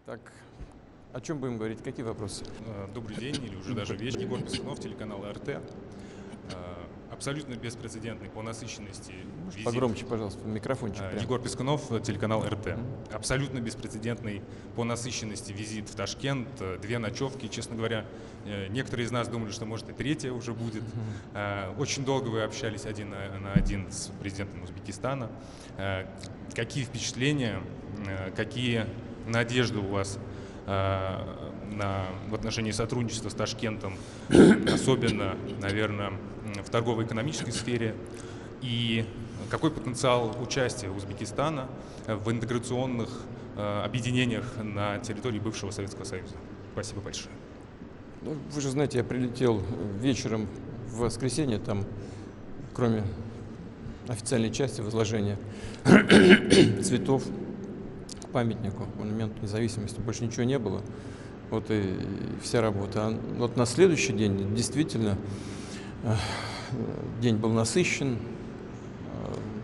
Так, о чем будем говорить? Какие вопросы? Добрый день, или уже даже вечер. Егор Пескунов, телеканал РТ. Абсолютно беспрецедентный по насыщенности визит. Погромче, пожалуйста, микрофончик. Егор Пескунов, телеканал РТ. Абсолютно беспрецедентный по насыщенности визит в Ташкент. 2 ночевки, честно говоря. Некоторые из нас думали, что, может, и 3-я уже будет. Очень долго вы общались один на один с президентом Узбекистана. Какие впечатления, какие надежды у вас в отношении сотрудничества с Ташкентом, особенно, наверное, в торгово-экономической сфере, и какой потенциал участия Узбекистана в интеграционных объединениях на территории бывшего Советского Союза? Спасибо большое. Ну, вы же знаете, я прилетел вечером в воскресенье, там, кроме официальной части возложения цветов к памятнику, монументу независимости, больше ничего не было. Вот и вся работа. А вот на следующий день действительно день был насыщен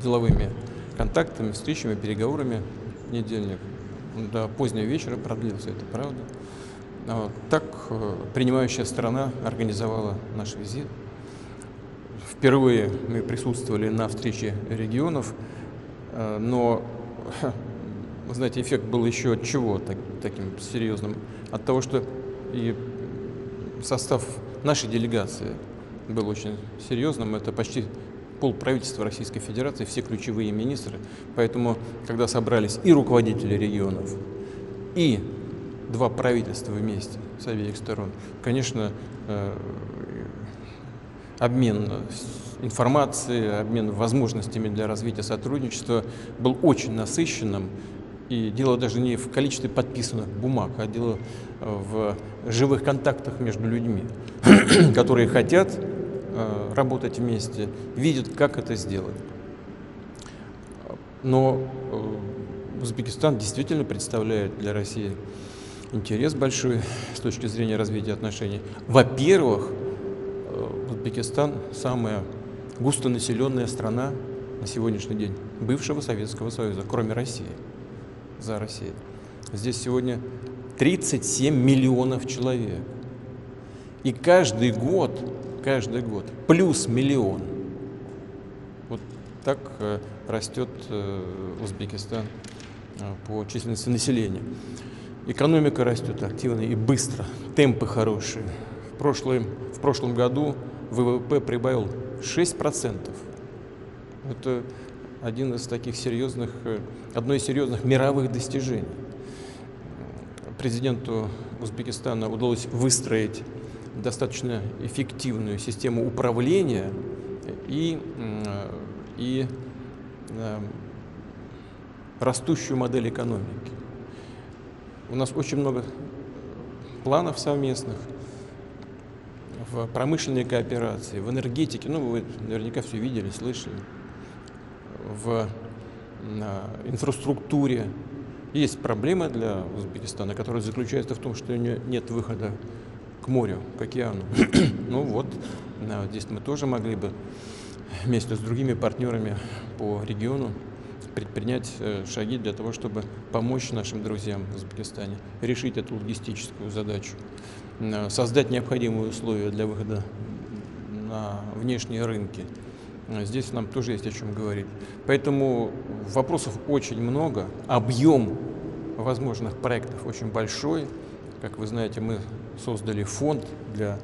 деловыми контактами, встречами, переговорами. Недельник до позднего вечера продлился, это правда. Вот. Так принимающая сторона организовала наш визит. Впервые мы присутствовали на встрече регионов, но, вы знаете, эффект был еще от чего таким серьезным? От того, что и состав нашей делегации был очень серьезным. Это почти полправительства Российской Федерации, все ключевые министры. Поэтому, когда собрались и руководители регионов, и 2 правительства вместе с обеих сторон, конечно, обмен информацией, обмен возможностями для развития сотрудничества был очень насыщенным. И дело даже не в количестве подписанных бумаг, а дело в живых контактах между людьми, которые хотят работать вместе, видят, как это сделать. Но Узбекистан действительно представляет для России интерес большой с точки зрения развития отношений. Во-первых, Узбекистан самая густонаселенная страна на сегодняшний день бывшего Советского Союза, кроме России. За Россией. Здесь сегодня 37 миллионов человек. И каждый год плюс миллион. Вот так растет Узбекистан по численности населения. Экономика растет активно и быстро, темпы хорошие. В прошлом году ВВП прибавил 6%. Это одно из серьезных мировых достижений. Президенту Узбекистана удалось выстроить достаточно эффективную систему управления и растущую модель экономики. У нас очень много планов совместных в промышленной кооперации, в энергетике. Ну, вы наверняка все видели, слышали. В инфраструктуре. Есть проблема для Узбекистана, которая заключается в том, что у нее нет выхода к морю, к океану. Ну вот, здесь мы тоже могли бы вместе с другими партнерами по региону предпринять шаги для того, чтобы помочь нашим друзьям в Узбекистане решить эту логистическую задачу, создать необходимые условия для выхода на внешние рынки. Здесь нам тоже есть о чем говорить. Поэтому вопросов очень много, объем возможных проектов очень большой. Как вы знаете, мы создали фонд для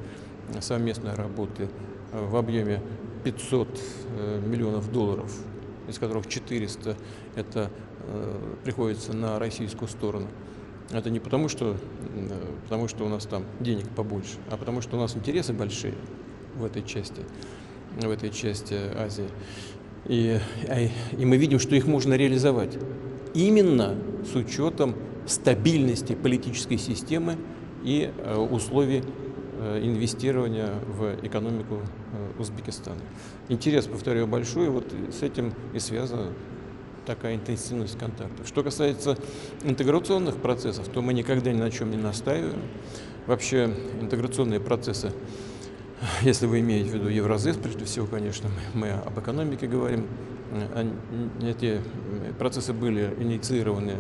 совместной работы в объеме $500 миллионов, из которых 400 это приходится на российскую сторону. Это не потому что у нас там денег побольше, а потому что у нас интересы большие в этой части Азии. И мы видим, что их можно реализовать именно с учетом стабильности политической системы и условий инвестирования в экономику Узбекистана. Интерес, повторяю, большой, вот с этим и связана такая интенсивность контактов. Что касается интеграционных процессов, то мы никогда ни на чем не настаиваем. Вообще интеграционные процессы, если вы имеете в виду Евразес, прежде всего, конечно, мы об экономике говорим. Эти процессы были инициированы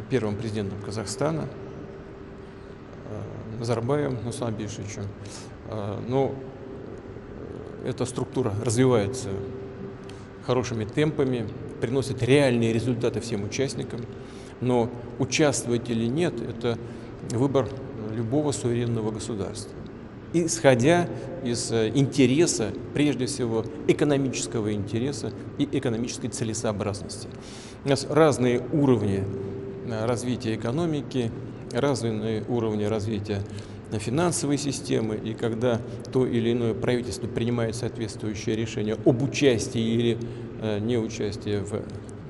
первым президентом Казахстана Назарбаевым Нурсултаном Абишевичем. Но эта структура развивается хорошими темпами, приносит реальные результаты всем участникам. Но участвовать или нет – это выбор любого суверенного государства, исходя из интереса, прежде всего, экономического интереса и экономической целесообразности. У нас разные уровни развития экономики, разные уровни развития финансовой системы, и когда то или иное правительство принимает соответствующее решение об участии или неучастии в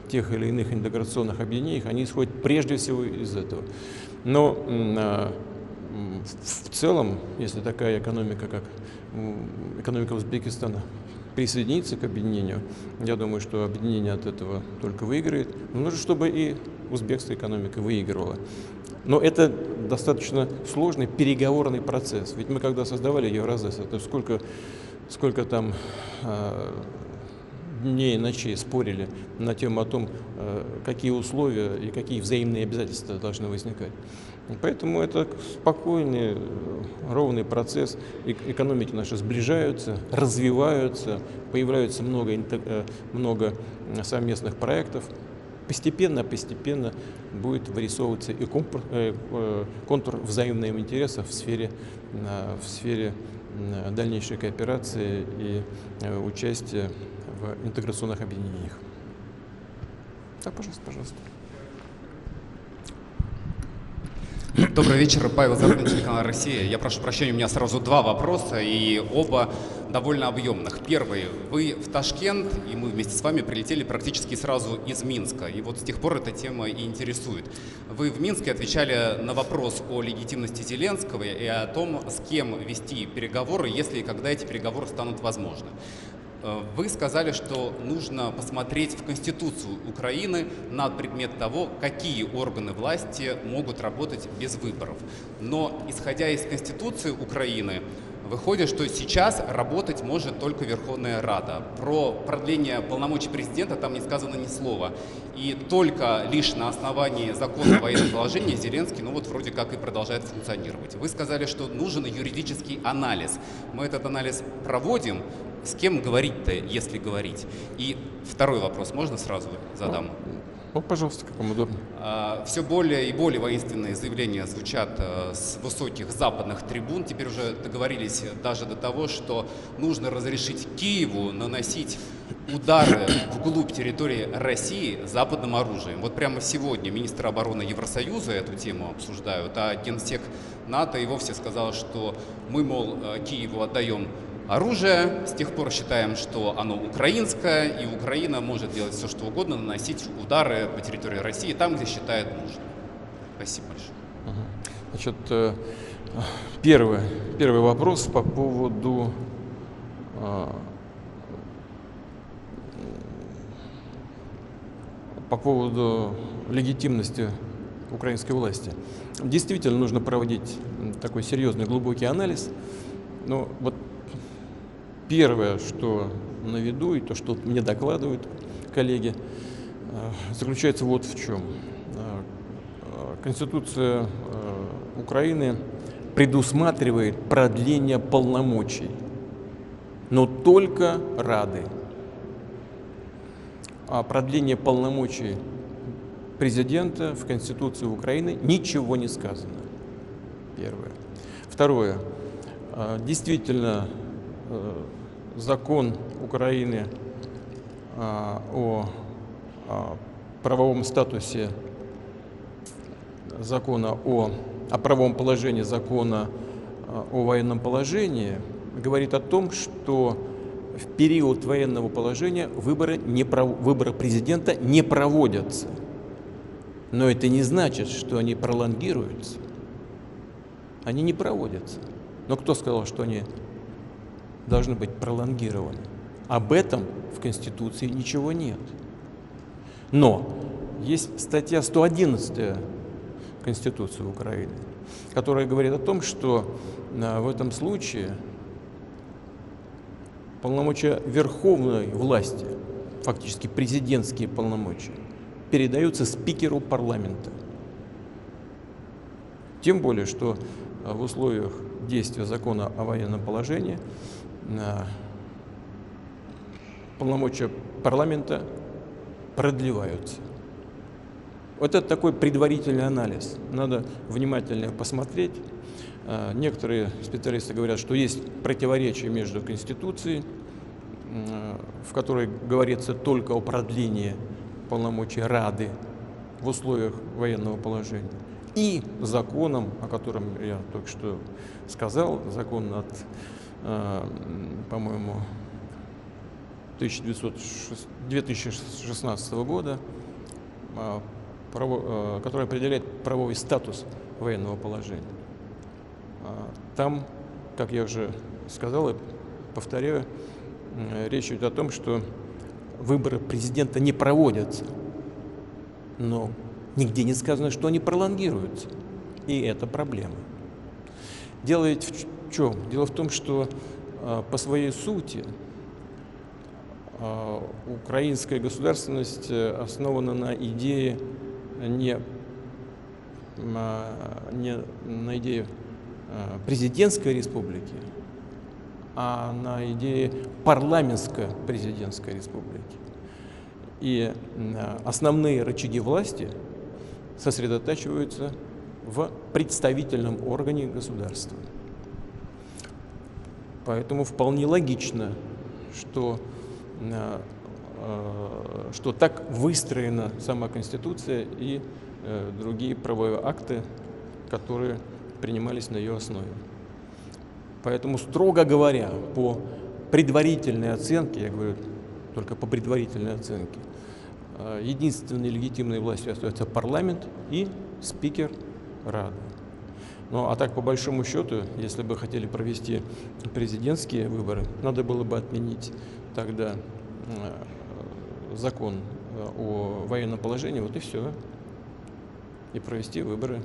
тех или иных интеграционных объединениях, они исходят прежде всего из этого. Но в целом, если такая экономика, как экономика Узбекистана, присоединится к объединению, я думаю, что объединение от этого только выиграет. Но нужно, чтобы и узбекская экономика выигрывала. Но это достаточно сложный переговорный процесс. Ведь мы когда создавали Евразес, это сколько там дней и ночей спорили на тему о том, какие условия и какие взаимные обязательства должны возникать. Поэтому это спокойный, ровный процесс. Экономики наши сближаются, развиваются, появляется много совместных проектов. Постепенно будет вырисовываться и контур взаимных интересов в сфере дальнейшей кооперации и участия в интеграционных объединениях. Да, пожалуйста. Добрый вечер, Павел Зарубин, телеканал «Россия». Я прошу прощения, у меня сразу два вопроса, и оба довольно объемных. Первый. Вы в Ташкент, и мы вместе с вами прилетели практически сразу из Минска. И вот с тех пор эта тема и интересует. Вы в Минске отвечали на вопрос о легитимности Зеленского и о том, с кем вести переговоры, если и когда эти переговоры станут возможны. Вы сказали, что нужно посмотреть в Конституцию Украины на предмет того, какие органы власти могут работать без выборов. Но, исходя из Конституции Украины, выходит, что сейчас работать может только Верховная Рада. Про продление полномочий президента там не сказано ни слова. И только лишь на основании закона о военном положении Зеленский, вроде как и продолжает функционировать. Вы сказали, что нужен юридический анализ. Мы этот анализ проводим. С кем говорить-то, если говорить? И второй вопрос можно сразу задам? Пожалуйста, как вам удобно. Все более и более воинственные заявления звучат с высоких западных трибун. Теперь уже договорились даже до того, что нужно разрешить Киеву наносить удары вглубь территории России западным оружием. Вот прямо сегодня министр обороны Евросоюза эту тему обсуждают, а генсек НАТО и вовсе сказал, что мы, Киеву отдаем оружие, с тех пор считаем, что оно украинское, и Украина может делать все, что угодно, наносить удары по территории России там, где считает нужным. Спасибо большое. Значит, первый вопрос по поводу легитимности украинской власти. Действительно нужно проводить такой серьезный, глубокий анализ. Но вот первое, что на виду, и то, что мне докладывают коллеги, заключается вот в чем. Конституция Украины предусматривает продление полномочий, но только Рады. О продлении полномочий президента в Конституции Украины ничего не сказано. Первое. Второе. Действительно, закон Украины о правовом статусе закона о правовом положении закона о военном положении говорит о том, что в период военного положения выборы президента не проводятся. Но это не значит, что они пролонгируются. Они не проводятся. Но кто сказал, что они должны быть пролонгированы? Об этом в Конституции ничего нет. Но есть статья 111 Конституции Украины, которая говорит о том, что в этом случае полномочия верховной власти, фактически президентские полномочия, передаются спикеру парламента. Тем более, что в условиях действия закона о военном положении полномочия парламента продлеваются. Вот это такой предварительный анализ. Надо внимательно посмотреть. Некоторые специалисты говорят, что есть противоречие между Конституцией, в которой говорится только о продлении полномочий Рады в условиях военного положения, и законом, о котором я только что сказал, закон от, по-моему, 2016 года, который определяет правовой статус военного положения. Там, как я уже сказал и повторяю, речь идет о том, что выборы президента не проводятся, но нигде не сказано, что они пролонгируются. И это проблема. Дело ведь в чем? Дело в том, что по своей сути украинская государственность основана на идее не на идее президентской республики, а на идее парламентско-президентской республики. И основные рычаги власти сосредотачиваются в представительном органе государства. Поэтому вполне логично, что так выстроена сама Конституция и другие правовые акты, которые принимались на ее основе. Поэтому, строго говоря, по предварительной оценке, я говорю только по предварительной оценке, единственной легитимной властью остается парламент и спикер Рады. Ну, а так, по большому счету, если бы хотели провести президентские выборы, надо было бы отменить тогда закон о военном положении, вот и все, и провести выборы.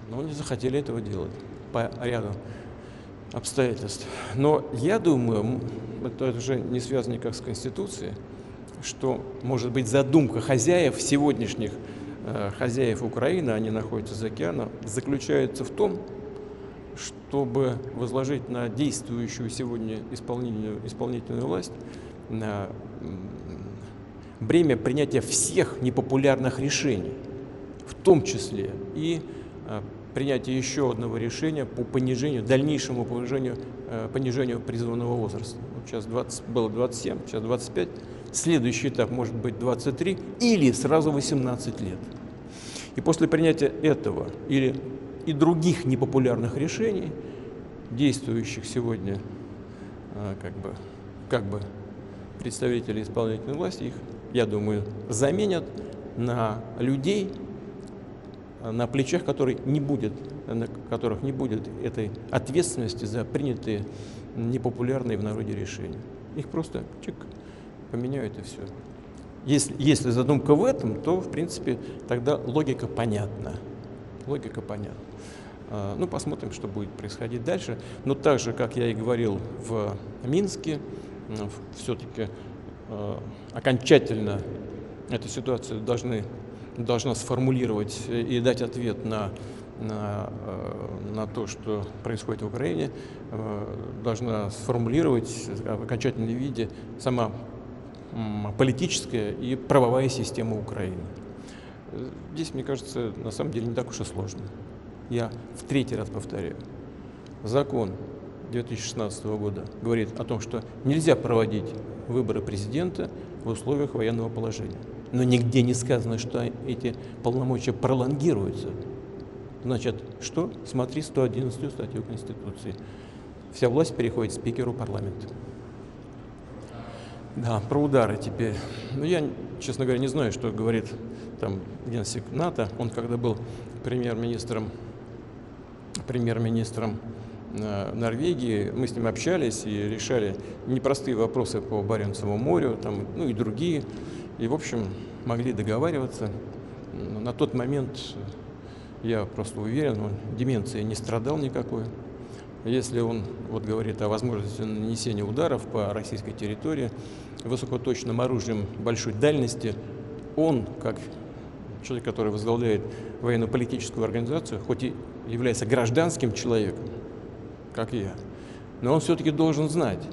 Но не захотели этого делать по ряду обстоятельств. Но я думаю, это уже не связано никак с Конституцией, что, может быть, задумка хозяев, сегодняшних хозяев Украины, они находятся за океаном, заключается в том, чтобы возложить на действующую сегодня исполнительную власть бремя принятия всех непопулярных решений, в том числе и принятие еще одного решения по дальнейшему понижению призывного возраста. Вот сейчас было 27, сейчас 25. Следующий этап может быть 23 или сразу 18 лет. И после принятия этого и других непопулярных решений, действующих сегодня как бы представители исполнительной власти, их, я думаю, заменят на людей, на плечах которых не будет этой ответственности за принятые непопулярные в народе решения. Их просто поменяют и все. Если задумка в этом, то, в принципе, тогда логика понятна. Ну, посмотрим, что будет происходить дальше. Но так же, как я и говорил в Минске, все-таки окончательно эту ситуацию должна сформулировать и дать ответ на то, что происходит в Украине, должна сформулировать в окончательном виде сама политическая и правовая система Украины. Здесь, мне кажется, на самом деле не так уж и сложно. Я в третий раз повторяю. Закон 2016 года говорит о том, что нельзя проводить выборы президента в условиях военного положения. Но нигде не сказано, что эти полномочия пролонгируются. Значит, что? Смотри 111 статью Конституции. Вся власть переходит спикеру парламента. Да, про удары теперь. Ну, я, честно говоря, не знаю, что говорит там генсек НАТО. Он когда был премьер-министром Норвегии, мы с ним общались и решали непростые вопросы по Баренцеву морю, там, ну и другие. И, в общем, могли договариваться. Но на тот момент, я просто уверен, он деменцией не страдал никакой. Если он говорит о возможности нанесения ударов по российской территории высокоточным оружием большой дальности, он, как человек, который возглавляет военно-политическую организацию, хоть и является гражданским человеком, как я, но он все-таки должен знать,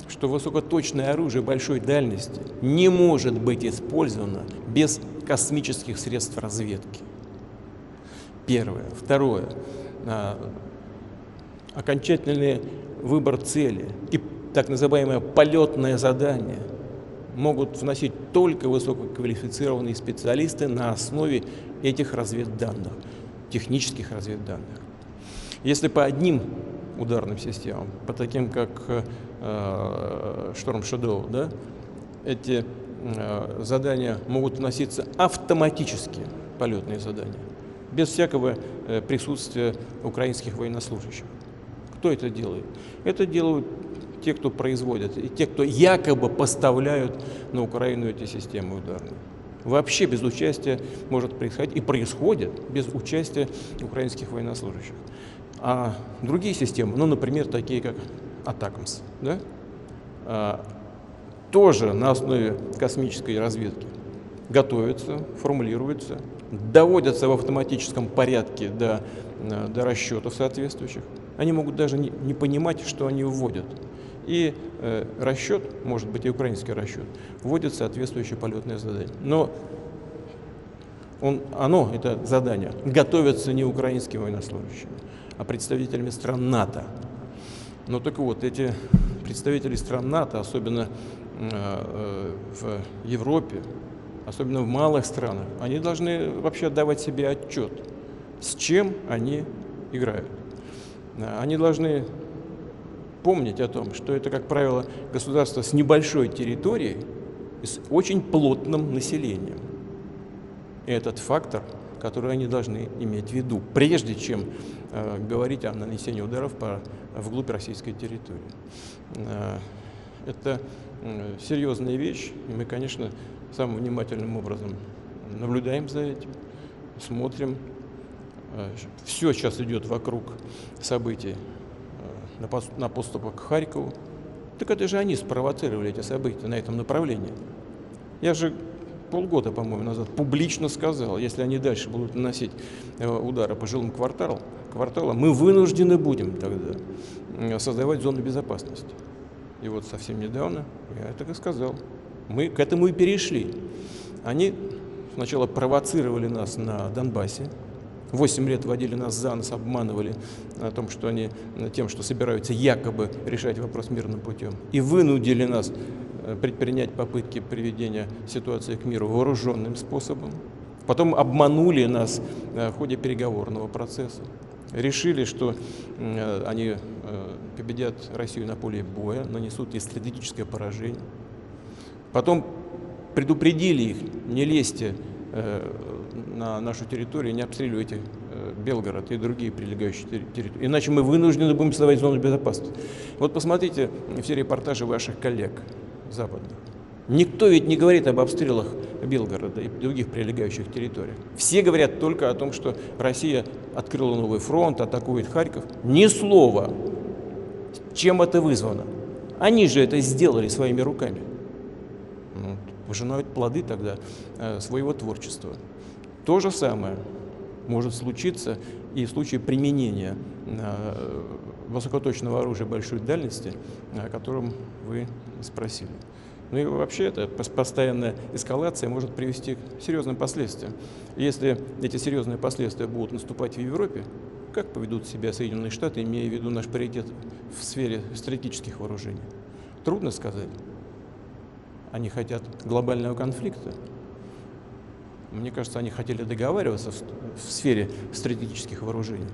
что высокоточное оружие большой дальности не может быть использовано без космических средств разведки. Первое. Второе. Окончательный выбор цели и так называемое полетное задание могут вносить только высококвалифицированные специалисты на основе этих разведданных, технических разведданных. Если по одним ударным системам, по таким как Storm Shadow, да, эти задания могут вноситься автоматически, полетные задания, без всякого присутствия украинских военнослужащих. Кто это делает? Это делают те, кто производят, и те, кто якобы поставляют на Украину эти системы ударные. Вообще без участия может происходить, и происходит без участия украинских военнослужащих. А другие системы, ну, например, такие как Атакамс, да, тоже на основе космической разведки готовятся, формулируются, доводятся в автоматическом порядке до расчетов соответствующих. Они могут даже не понимать, что они вводят. И расчет, может быть и украинский расчет, вводит соответствующее полетное задание. Но это задание, готовится не украинскими военнослужащими, а представителями стран НАТО. Но так вот, эти представители стран НАТО, особенно в Европе, особенно в малых странах, они должны вообще отдавать себе отчет, с чем они играют. Они должны помнить о том, что это, как правило, государство с небольшой территорией и с очень плотным населением. И этот фактор, который они должны иметь в виду, прежде чем говорить о нанесении ударов вглубь российской территории. Это серьезная вещь, и мы, конечно, самым внимательным образом наблюдаем за этим, смотрим. Все сейчас идет вокруг событий на подступах к Харькову. Так это же они спровоцировали эти события на этом направлении. Я же полгода, по-моему, назад публично сказал, если они дальше будут наносить удары по жилым кварталам, мы вынуждены будем тогда создавать зону безопасности. И вот совсем недавно я так и сказал. Мы к этому и перешли. Они сначала провоцировали нас на Донбассе, 8 лет водили нас за нос, обманывали о том, что они тем, что собираются якобы решать вопрос мирным путем, и вынудили нас предпринять попытки приведения ситуации к миру вооруженным способом. Потом обманули нас в ходе переговорного процесса. Решили, что они победят Россию на поле боя, нанесут ей стратегическое поражение. Потом предупредили их: не лезьте на нашу территорию, не обстреливайте Белгород и другие прилегающие территории, иначе мы вынуждены будем создавать зону безопасности. Вот посмотрите все репортажи ваших коллег западных. Никто ведь не говорит об обстрелах Белгорода и других прилегающих территорий. Все говорят только о том, что Россия открыла новый фронт, атакует Харьков. Ни слова. Чем это вызвано? Они же это сделали своими руками. Пожинают плоды тогда своего творчества. То же самое может случиться и в случае применения высокоточного оружия большой дальности, о котором вы спросили. Ну и вообще эта постоянная эскалация может привести к серьезным последствиям. Если эти серьезные последствия будут наступать в Европе, как поведут себя Соединенные Штаты, имея в виду наш паритет в сфере стратегических вооружений? Трудно сказать. Они хотят глобального конфликта. Мне кажется, они хотели договариваться в сфере стратегических вооружений.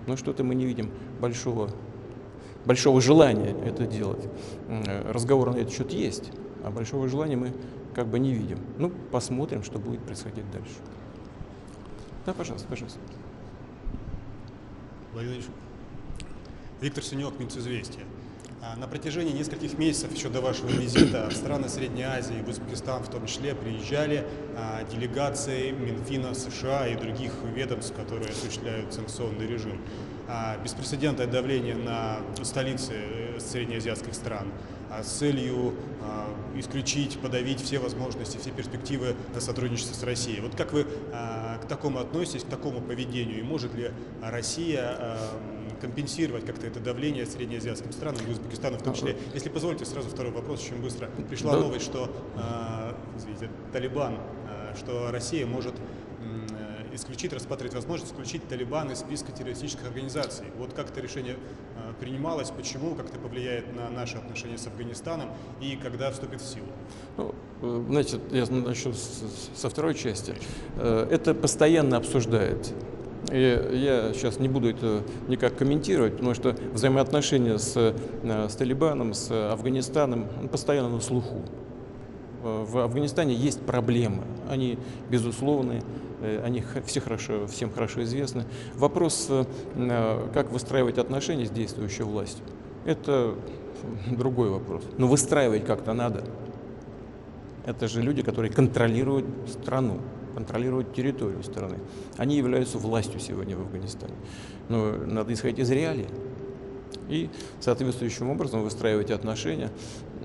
Но что-то мы не видим большого желания это делать. Разговоры на этот счет есть, а большого желания мы как бы не видим. Ну, посмотрим, что будет происходить дальше. Да, пожалуйста, пожалуйста. Владимир Ильич, Виктор Синек, Минцоизвестия. На протяжении нескольких месяцев еще до вашего визита в страны Средней Азии, в Узбекистан в том числе, приезжали делегации Минфина США и других ведомств, которые осуществляют санкционный режим. Беспрецедентное давление на столицы среднеазиатских стран. с целью исключить, подавить все возможности, все перспективы на сотрудничество с Россией. Вот как вы к такому относитесь, к такому поведению? И может ли Россия компенсировать как-то это давление среднеазиатским странам, и Узбекистану в том числе? Если позволите, сразу второй вопрос, очень быстро. Пришла новость, что извините, Талибан, что Россия может рассматривать возможность исключить Талибан из списка террористических организаций. Вот как это решение принималось, почему, как это повлияет на наши отношения с Афганистаном и когда вступит в силу? Ну, значит, я начну со второй части. Это постоянно обсуждается. И я сейчас не буду это никак комментировать, потому что взаимоотношения с Талибаном, с Афганистаном постоянно на слуху. В Афганистане есть проблемы, они безусловны, они всем хорошо известны. Вопрос, как выстраивать отношения с действующей властью, это другой вопрос. Но выстраивать как-то надо. Это же люди, которые контролируют страну, контролируют территорию страны. Они являются властью сегодня в Афганистане. Но надо исходить из реалий и соответствующим образом выстраивать отношения.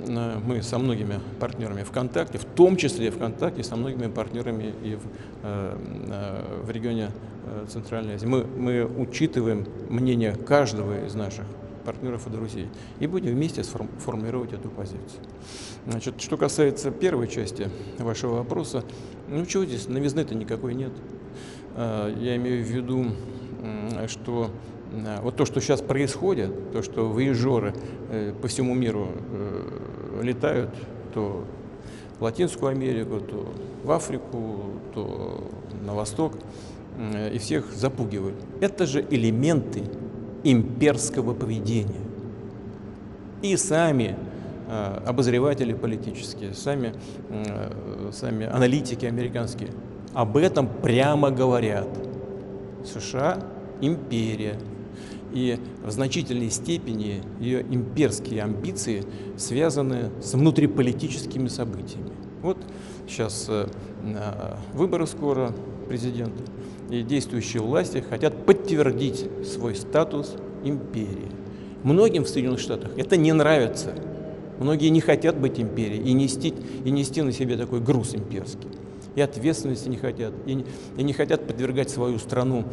Мы со многими партнерами ВКонтакте, в том числе ВКонтакте, со многими партнерами и в регионе Центральной Азии. Мы учитываем мнение каждого из наших партнеров и друзей и будем вместе формировать эту позицию. Значит, что касается первой части вашего вопроса, ну чего здесь, новизны-то никакой нет. Я имею в виду, что вот то, что сейчас происходит, то, что вояжеры по всему миру летают, то в Латинскую Америку, то в Африку, то на Восток, и всех запугивают. Это же элементы имперского поведения. И сами обозреватели политические, сами аналитики американские об этом прямо говорят. США – империя. И в значительной степени ее имперские амбиции связаны с внутриполитическими событиями. Вот сейчас выборы скоро президента, и действующие власти хотят подтвердить свой статус империи. Многим в Соединенных Штатах это не нравится. Многие не хотят быть империей и нести на себе такой груз имперский. И ответственности не хотят, и не хотят подвергать свою страну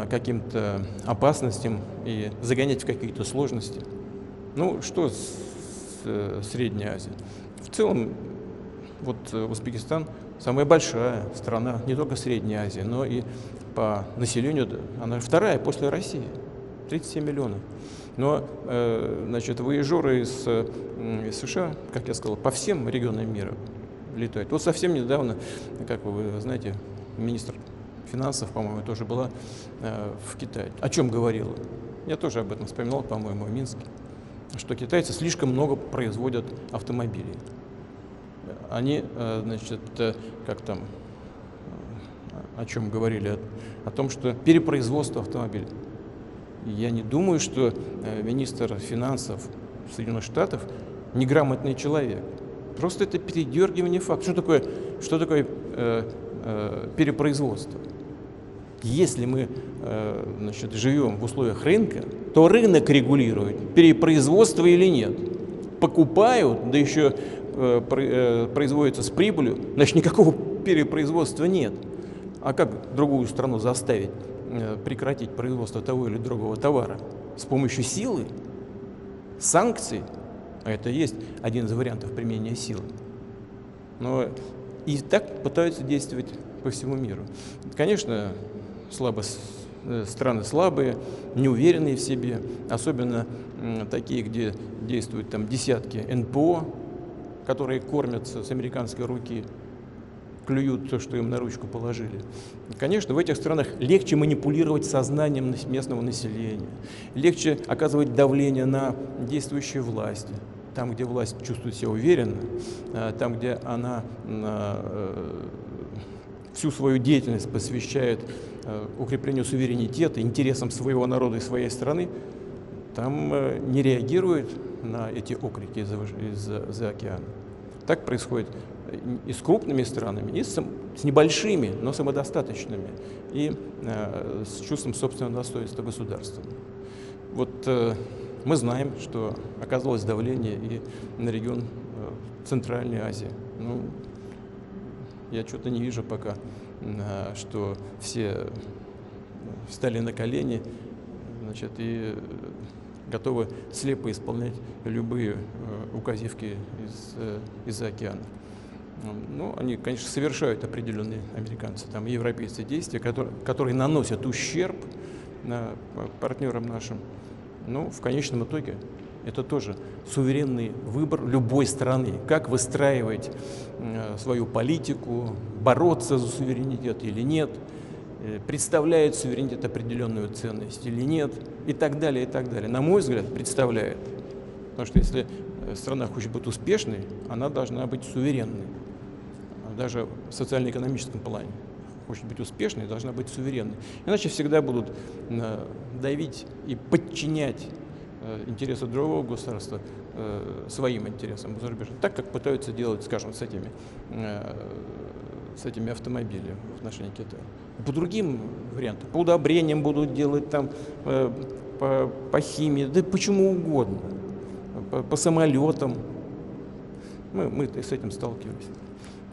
каким-то опасностям и загонять в какие-то сложности. Ну, что с Средней Азией? В целом, вот Узбекистан самая большая страна не только Средней Азии, но и по населению она вторая после России, 37 миллионов. Но, значит, вояжеры из США, как я сказал, по всем регионам мира летают. Вот совсем недавно, как вы знаете, министр финансов, по-моему, тоже была в Китае. О чем говорила? Я тоже об этом вспоминал, по-моему, в Минске, что китайцы слишком много производят автомобилей. Они, значит, как там, о чем говорили, о том, что перепроизводство автомобилей. Я не думаю, что министр финансов Соединенных Штатов неграмотный человек. Просто это передергивание фактов. Что такое перепроизводство? Если мы значит, живем в условиях рынка, то рынок регулирует, перепроизводство или нет. Покупают, да еще производится с прибылью, значит, никакого перепроизводства нет. А как другую страну заставить прекратить производство того или другого товара? С помощью силы, санкций, а это есть один из вариантов применения силы. Но и так пытаются действовать по всему миру. Конечно, страны слабые, неуверенные в себе, особенно такие, где действуют там десятки НПО, которые кормятся с американской руки, клюют то, что им на ручку положили. Конечно, в этих странах легче манипулировать сознанием местного населения, легче оказывать давление на действующие власти. Там, где власть чувствует себя уверенно, там, где она всю свою деятельность посвящает укреплению суверенитета, интересам своего народа и своей страны, там не реагируют на эти окрики из-за океана. Так происходит и с крупными странами, и с небольшими, но самодостаточными, и с чувством собственного достоинства государства. Вот Мы знаем, что оказалось давление и на регион Центральной Азии. Ну, я что-то не вижу пока, что все встали на колени, значит, и готовы слепо исполнять любые указивки из-за океана. Ну, они, конечно, совершают определенные американцы, там, европейцы действия, которые наносят ущерб партнерам нашим. Но в конечном итоге это тоже суверенный выбор любой страны, как выстраивать свою политику, бороться за суверенитет или нет, представляет суверенитет определенную ценность или нет, и так далее, и так далее. На мой взгляд, представляет. Потому что если страна хочет быть успешной, она должна быть суверенной. Даже в социально-экономическом плане. Хочет быть успешной, должна быть суверенной. Иначе всегда будут давить и подчинять интересы другого государства своим интересам за рубежом. Так, как пытаются делать, скажем, с этими автомобилями в отношении Китая. По другим вариантам, по удобрениям будут делать, там, по химии, да почему угодно, по самолетам. Мы с этим сталкиваемся.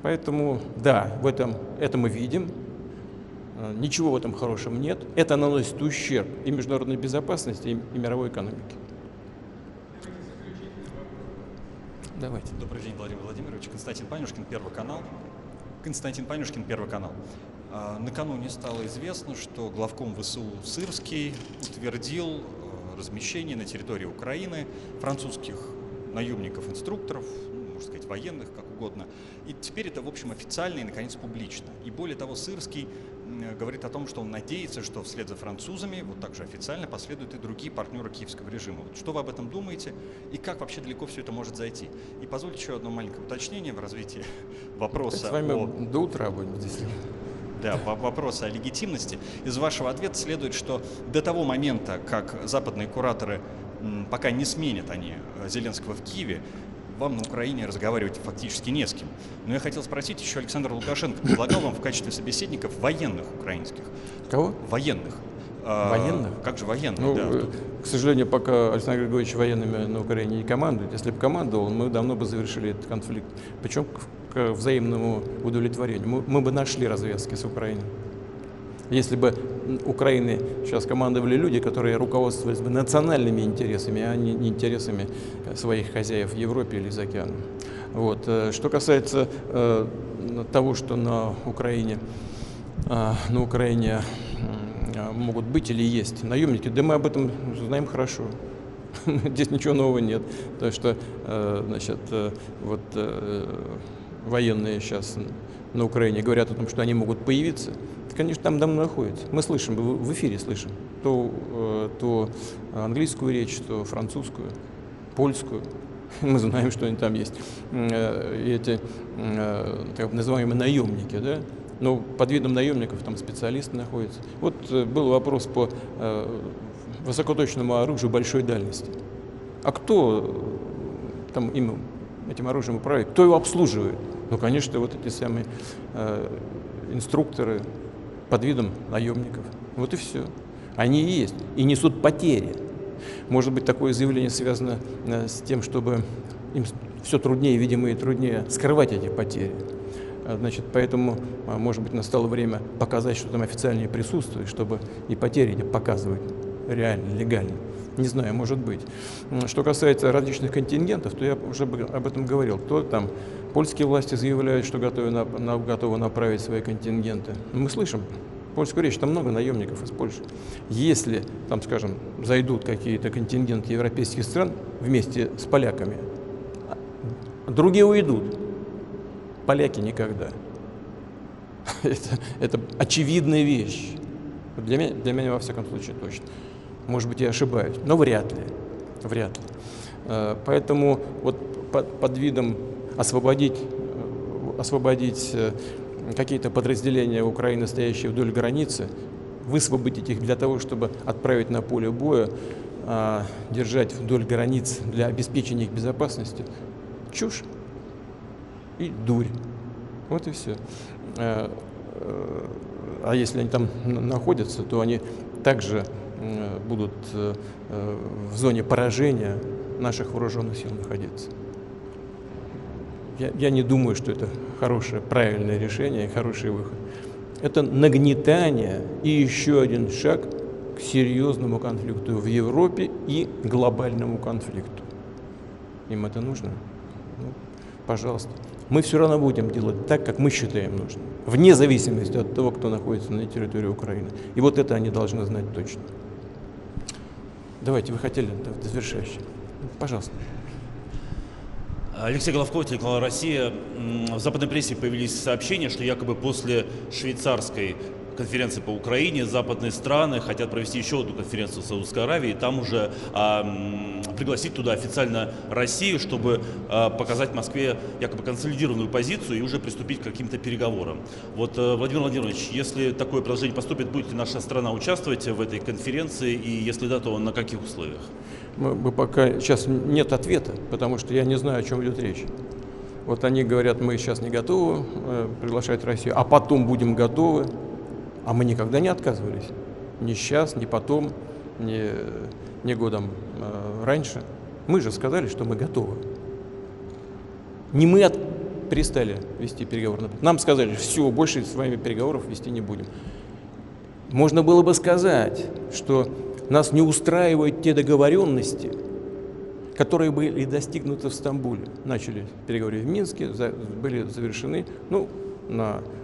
Поэтому, да, это мы видим, ничего в этом хорошего нет. Это наносит ущерб и международной безопасности, и мировой экономике. Давайте. Добрый день, Владимир Владимирович. Константин Панюшкин, Первый канал. Константин Панюшкин, Первый канал. Накануне стало известно, что главком ВСУ Сырский утвердил размещение на территории Украины французских наемников-инструкторов, можно сказать, военных, как угодно. И теперь это, в общем, официально и, наконец, публично. И более того, Сырский говорит о том, что он надеется, что вслед за французами, вот так же официально, последуют и другие партнеры киевского режима. Вот что вы об этом думаете и как вообще далеко все это может зайти? И позвольте еще одно маленькое уточнение в развитии вопроса. С вами до утра будем здесь. Да, вопрос о легитимности. Из вашего ответа следует, что до того момента, как западные кураторы, пока не сменят они Зеленского в Киеве, вам на Украине разговаривать фактически не с кем. Но я хотел спросить, еще Александр Лукашенко предлагал вам в качестве собеседников военных украинских. Кого? Военных. Военных? Как же военных, ну, да. К сожалению, пока Александр Григорьевич военными на Украине не командует. Если бы командовал, мы давно бы завершили этот конфликт. Причем к взаимному удовлетворению. Мы бы нашли развязки с Украиной. Если бы Украины сейчас командовали люди, которые руководствовались бы национальными интересами, а не интересами своих хозяев в Европе или за океаном. Вот. Что касается того, что на Украине могут быть или есть наемники, да мы об этом знаем хорошо. Здесь ничего нового нет. То, что военные сейчас на Украине говорят о том, что они могут появиться, это, конечно, там давно находится. Мы слышим, в эфире слышим то английскую речь, то французскую, польскую. Мы знаем, что они там есть. Эти так называемые наемники, да? Но под видом наемников там специалисты находятся. Вот был вопрос по высокоточному оружию большой дальности. А кто там этим оружием управляет? Кто его обслуживает? Ну, конечно, вот эти самые инструкторы под видом наемников. Вот и все. Они и есть. И несут потери. Может быть, такое заявление связано с тем, чтобы им все труднее, видимо, и труднее скрывать эти потери. Значит, поэтому, может быть, настало время показать, что там официально присутствует, чтобы и потери эти показывать реально, легально. Не знаю, может быть. Что касается различных контингентов, то я уже об этом говорил. То там польские власти заявляют, что готовы направить свои контингенты. Мы слышим польскую речь, там много наемников из Польши. Если, там, скажем, зайдут какие-то контингенты европейских стран вместе с поляками, другие уйдут. Поляки никогда. Это очевидная вещь. Для меня, во всяком случае, точно. Может быть, я ошибаюсь, но вряд ли. Поэтому вот под видом освободить какие-то подразделения Украины, стоящие вдоль границы, высвободить их для того, чтобы отправить на поле боя, держать вдоль границ для обеспечения их безопасности, чушь и дурь. Вот и все. а если они там находятся, то они также будут в зоне поражения наших вооруженных сил находиться. Я не думаю, что это хорошее, правильное решение и хороший выход. Это нагнетание и еще один шаг к серьезному конфликту в Европе и глобальному конфликту. Им это нужно? Ну, пожалуйста. Мы все равно будем делать так, как мы считаем нужным, вне зависимости от того, кто находится на территории Украины. И вот это они должны знать точно. Давайте, вы хотели завершающий. Пожалуйста. Алексей Головков, телеканал «Россия». В западной прессе появились сообщения, что якобы после швейцарской конференции по Украине западные страны хотят провести еще одну конференцию в Саудовской Аравии, и там уже пригласить туда официально Россию, чтобы показать Москве якобы консолидированную позицию и уже приступить к каким-то переговорам. Вот, Владимир Владимирович, если такое предложение поступит, будет ли наша страна участвовать в этой конференции, и если да, то на каких условиях? Мы пока сейчас нет ответа, потому что я не знаю, о чем идет речь. Вот они говорят, мы сейчас не готовы приглашать Россию, а потом будем готовы. А мы никогда не отказывались. Ни сейчас, ни потом, ни годом раньше. Мы же сказали, что мы готовы. Не мы перестали вести переговоры. Нам сказали, все, больше с вами переговоров вести не будем. Можно было бы сказать, что нас не устраивают те договоренности, которые были достигнуты в Стамбуле. Начали переговоры в Минске, были завершены,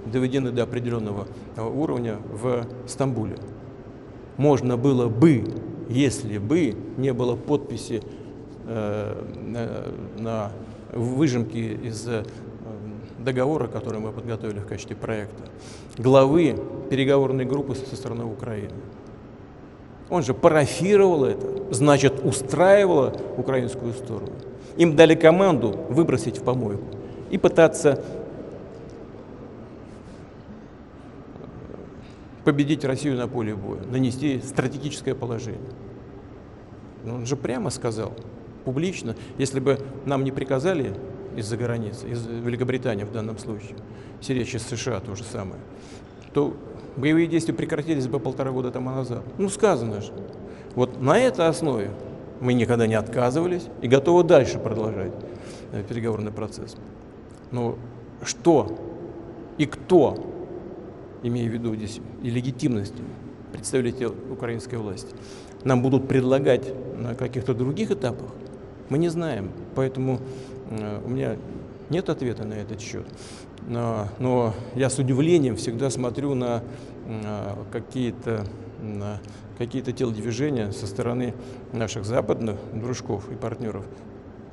доведены до определенного уровня в Стамбуле. Можно было бы, если бы не было подписи на выжимки из договора, который мы подготовили в качестве проекта, главы переговорной группы со стороны Украины. Он же парафировал это, значит, устраивало украинскую сторону. Им дали команду выбросить в помойку и пытаться победить Россию на поле боя, нанести стратегическое положение. Он же прямо сказал, публично, если бы нам не приказали из-за границы, из Великобритании в данном случае, речь из США то же самое, то боевые действия прекратились бы 1,5 года тому назад. Ну, сказано же. Вот на этой основе мы никогда не отказывались и готовы дальше продолжать переговорный процесс. Но что и кто, имея в виду здесь и легитимность представителей украинской власти, нам будут предлагать на каких-то других этапах, мы не знаем. Поэтому у меня нет ответа на этот счет. Но я с удивлением всегда смотрю на какие-то телодвижения со стороны наших западных дружков и партнеров,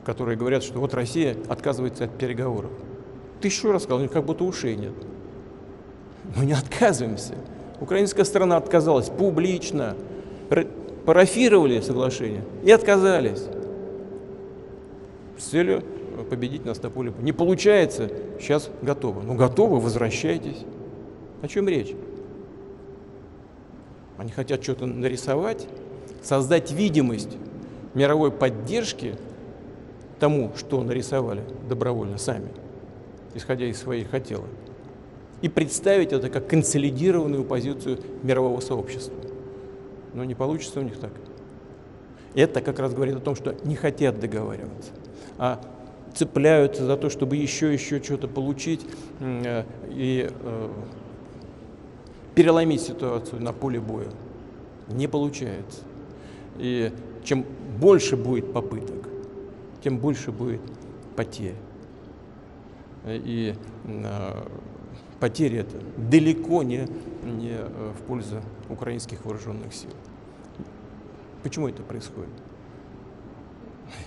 которые говорят, что вот Россия отказывается от переговоров. Ты еще раз сказал, как будто ушей нет. Мы не отказываемся. Украинская сторона отказалась публично, парафировали соглашение и отказались с целью победить нас на поле боя. Не получается, сейчас готово. Ну, готовы, возвращайтесь. О чем речь? Они хотят что-то нарисовать, создать видимость мировой поддержки тому, что нарисовали добровольно сами, исходя из своих хотелок, и представить это как консолидированную позицию мирового сообщества. Но не получится у них так. Это как раз говорит о том, что не хотят договариваться, а цепляются за то, чтобы еще что-то получить и переломить ситуацию на поле боя. Не получается. И чем больше будет попыток, тем больше будет потерь. И потери это далеко не в пользу украинских вооруженных сил. Почему это происходит?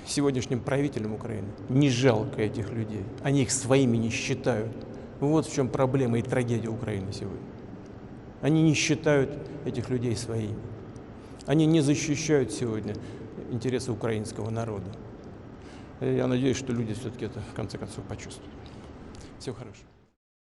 Сегодняшним правителям Украины не жалко этих людей. Они их своими не считают. Вот в чем проблема и трагедия Украины сегодня. Они не считают этих людей своими. Они не защищают сегодня интересы украинского народа. Я надеюсь, что люди все-таки это в конце концов почувствуют. Всего хорошего.